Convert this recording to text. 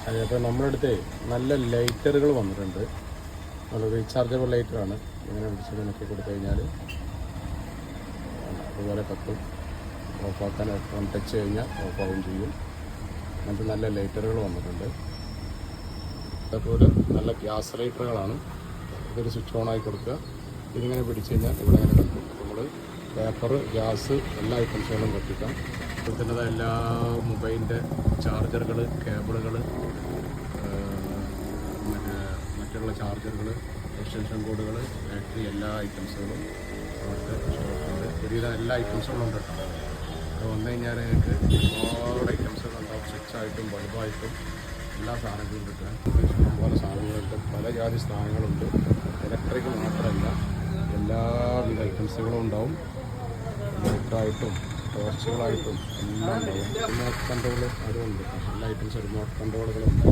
അപ്പോൾ നമ്മുടെ അടുത്ത് നല്ല ലൈറ്ററുകൾ വന്നിട്ടുണ്ട്. നല്ല റീചാർജബിൾ ലൈറ്ററാണ്. ഇങ്ങനെ പിടിച്ച് നോക്കി കൊടുത്തു കഴിഞ്ഞാൽ അതുപോലെ കത്തും. ഓഫാക്കാൻ ഫോൺ ടച്ച് കഴിഞ്ഞാൽ ഓഫാവുകയും ചെയ്യും. അങ്ങനത്തെ നല്ല ലൈറ്ററുകൾ വന്നിട്ടുണ്ട്. അതുപോലെ നല്ല ഗ്യാസ് ലൈറ്ററുകളാണ്. ഇതൊരു സ്വിച്ച് ഓൺ ആയി കൊടുക്കുക. ഇതിങ്ങനെ പിടിച്ച് കഴിഞ്ഞാൽ ഇവിടെ ഇങ്ങനെ കത്തും. നമ്മൾ പേപ്പർ, ഗ്യാസ് എല്ലാ ഐറ്റംസുകളും കത്തിക്കാം. അതുപോലെ എല്ലാ മൊബൈലിൻ്റെ ചാർജറുകൾ, കേബിളുകൾ, മറ്റുള്ള ചാർജറുകൾ, എക്സ്റ്റൻഷൻ കോഡുകൾ, ബാറ്ററി, എല്ലാ ഐറ്റംസുകളും അവിടുത്തെ ഷോപ്പുണ്ട്. ഒരുവിധം എല്ലാ ഐറ്റംസുകളും ഉണ്ട് കേട്ടോ. അത് വന്നു കഴിഞ്ഞാൽ നിങ്ങൾക്ക് ഒരുപാട് ഐറ്റംസുകൾ ഉണ്ടാവും. സ്വിച്ചായിട്ടും ബൾബായിട്ടും എല്ലാ സാധനങ്ങളും കിട്ടുക. ഇഷ്ടംപോലെ സാധനങ്ങളുണ്ട്. പല ജാതി സാധനങ്ങളുണ്ട്. ഇലക്ട്രിക് മാത്രമല്ല, എല്ലാവിധ ഐറ്റംസുകളും ഉണ്ടാവും. ലൈറ്റായിട്ടും ടോർച്ചുകളായിട്ടും എല്ലാം ഉണ്ടാവും. റിമോട്ട് കൺട്രോൾ അതുമുണ്ട്. എല്ലാ ഐറ്റംസും റിമോട്ട് കൺട്രോളുകളുണ്ട്.